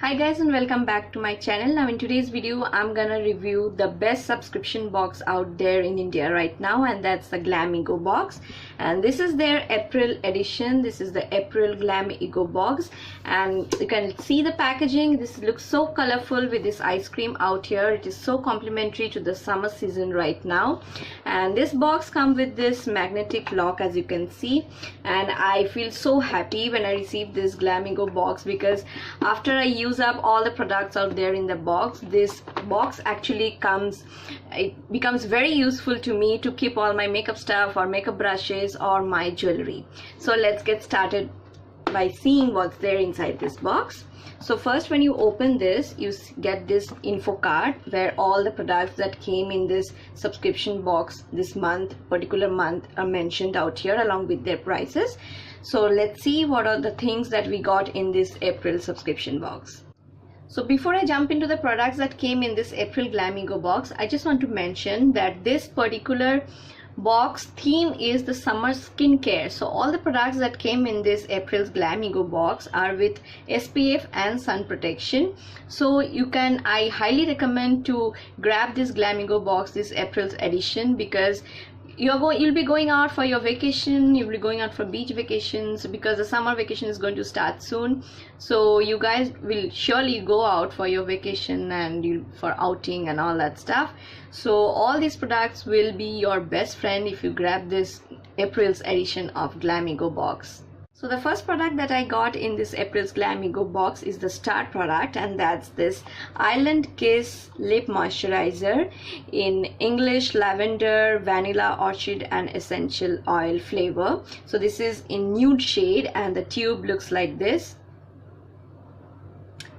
Hi guys, and welcome back to my channel. Now in today's video I'm gonna review the best subscription box out there in India right now, and that's the GlamEgo box. And this is their April edition. This is the April GlamEgo box, and you can see the packaging. This looks so colorful with this ice cream out here. It is so complimentary to the summer season right now. And this box comes with this magnetic lock, as you can see, and I feel so happy when I received this GlamEgo box, because after I use up all the products out there in the box, this box actually becomes very useful to me to keep all my makeup stuff or makeup brushes or my jewelry. So let's get started by seeing what's there inside this box. So first, when you open this, you get this info card where all the products that came in this subscription box this particular month are mentioned out here along with their prices. So let's see what are the things that we got in this April subscription box. So before I jump into the products that came in this April GlamEgo box, I just want to mention that this particular box theme is the summer skincare. So all the products that came in this April's GlamEgo box are with SPF and sun protection. So I highly recommend to grab this GlamEgo box, this April's edition, because you'll be going out for your vacation, you'll be going out for beach vacations, because the summer vacation is going to start soon. So you guys will surely go out for your vacation and for outing and all that stuff. So all these products will be your best friend if you grab this April's edition of GlamEgo box. So the first product that I got in this April's GlamEgo box is the start product, and that's this Island Kiss Lip Moisturizer in English Lavender, Vanilla Orchid and Essential Oil flavor. So this is in nude shade, and the tube looks like this,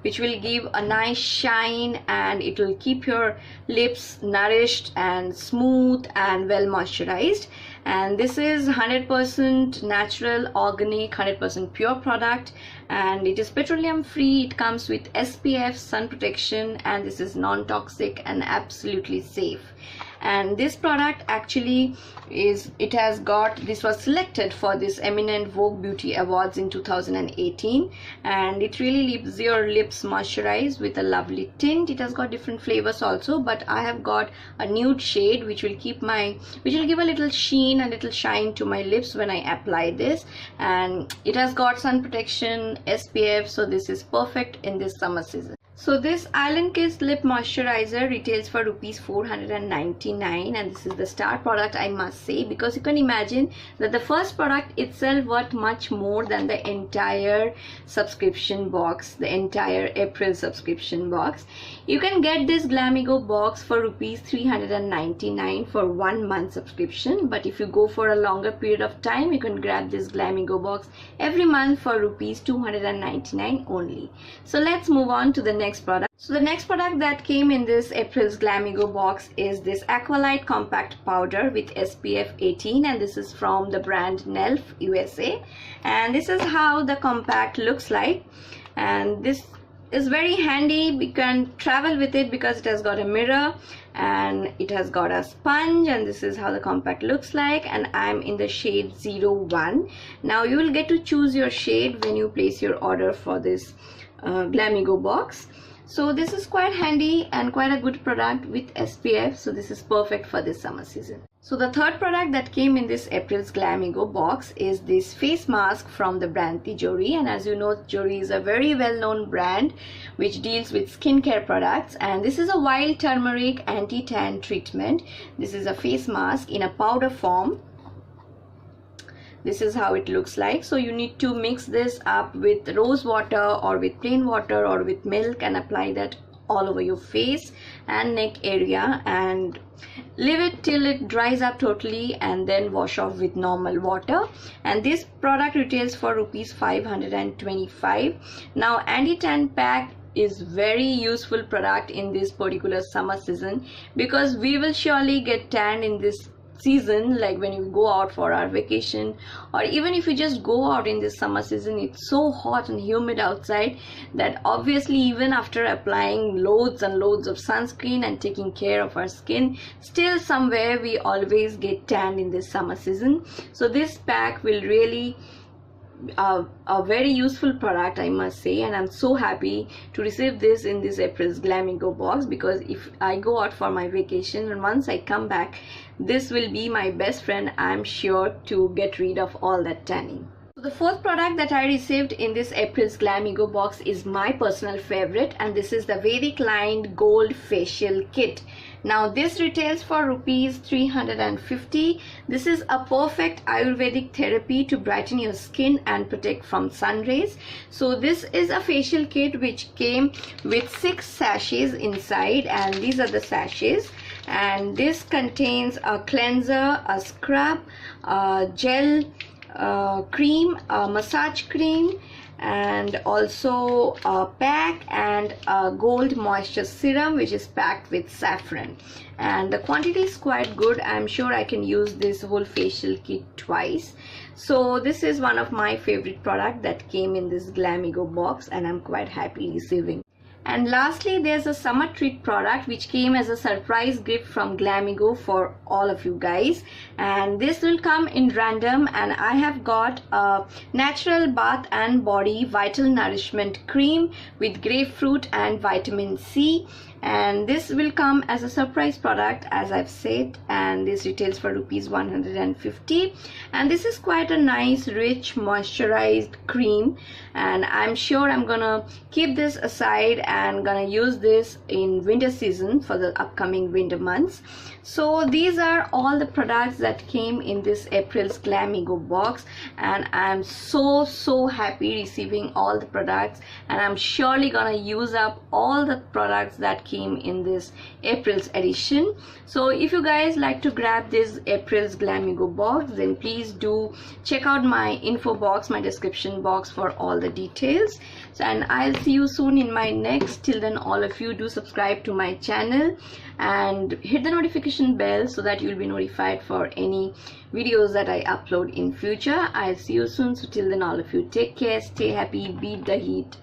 which will give a nice shine, and it will keep your lips nourished and smooth and well moisturized. And this is 100% natural, organic, 100% pure product, and it is petroleum free. It comes with SPF, sun protection, and this is non-toxic and absolutely safe. And this product actually this was selected for this eminent Vogue Beauty Awards in 2018, and it really leaves your lips moisturized with a lovely tint. It has got different flavors also, but I have got a nude shade which will give a little sheen and little shine to my lips when I apply this. And it has got sun protection, SPF, so this is perfect in this summer season. So this Island Kiss Lip Moisturizer retails for rupees 499, and this is the star product, I must say, because you can imagine that the first product itself worth much more than the entire subscription box, the entire April subscription box. You can get this GlamEgo box for rupees 399 for 1 month subscription, but if you go for a longer period of time, you can grab this GlamEgo box every month for rupees 299 only. So let's move on to the next product. So the next product that came in this April's GlamEgo box is this Aqualite Compact Powder with SPF 18, and this is from the brand NELF USA, and this is how the compact looks like. And this is very handy. We can travel with it because it has got a mirror and it has got a sponge, and this is how the compact looks like, and I'm in the shade 01. Now you will get to choose your shade when you place your order for this GlamEgo box. So this is quite handy and quite a good product with SPF, so this is perfect for this summer season. So the third product that came in this April's GlamEgo box is this face mask from the brand Tjori, and as you know, Juri is a very well-known brand which deals with skincare products, and this is a wild turmeric anti-tan treatment. This is a face mask in a powder form. This is how it looks like. So you need to mix this up with rose water or with plain water or with milk and apply that all over your face and neck area, and leave it till it dries up totally, and then wash off with normal water. And this product retails for rupees 525. Now anti-tan pack is very useful product in this particular summer season, because we will surely get tanned in this season, like when you go out for our vacation, or even if you just go out in this summer season. It's so hot and humid outside that obviously even after applying loads and loads of sunscreen and taking care of our skin, still somewhere we always get tanned in this summer season. So this pack will really a very useful product, I must say, and I'm so happy to receive this in this April's GlamEgo box, because if I go out for my vacation and once I come back, this will be my best friend, I'm sure, to get rid of all that tanning. So the fourth product that I received in this April's GlamEgo box is my personal favorite, and this is the VEDIC line Gold Facial Kit. Now this retails for rupees 350. This is a perfect Ayurvedic therapy to brighten your skin and protect from sun rays. So this is a facial kit which came with 6 sachets inside, and these are the sachets. And this contains a cleanser, a scrub, a gel, cream, a massage cream, and also a pack and a gold moisture serum which is packed with saffron, and the quantity is quite good. I'm sure I can use this whole facial kit twice. So this is one of my favorite products that came in this GlamEgo box, and I'm quite happy receiving. And lastly, there's a summer treat product which came as a surprise gift from GlamEgo for all of you guys, and this will come in random. And I have got a natural bath and body vital nourishment cream with grapefruit and vitamin C, and this will come as a surprise product, as I've said, and this retails for rupees 150. And this is quite a nice rich moisturized cream, and I'm sure I'm gonna keep this aside and gonna use this in winter season for the upcoming winter months. So these are all the products that came in this April's GlamEgo box, and I'm so happy receiving all the products, and I'm surely gonna use up all the products that came in this April's edition. So if you guys like to grab this April's GlamEgo box, then please do check out my info box, my description box, for all the details. So, and I'll see you soon in my next. Till then, all of you do subscribe to my channel and hit the notification bell so that you'll be notified for any videos that I upload in future. I'll see you soon. So till then, all of you take care, stay happy, beat the heat.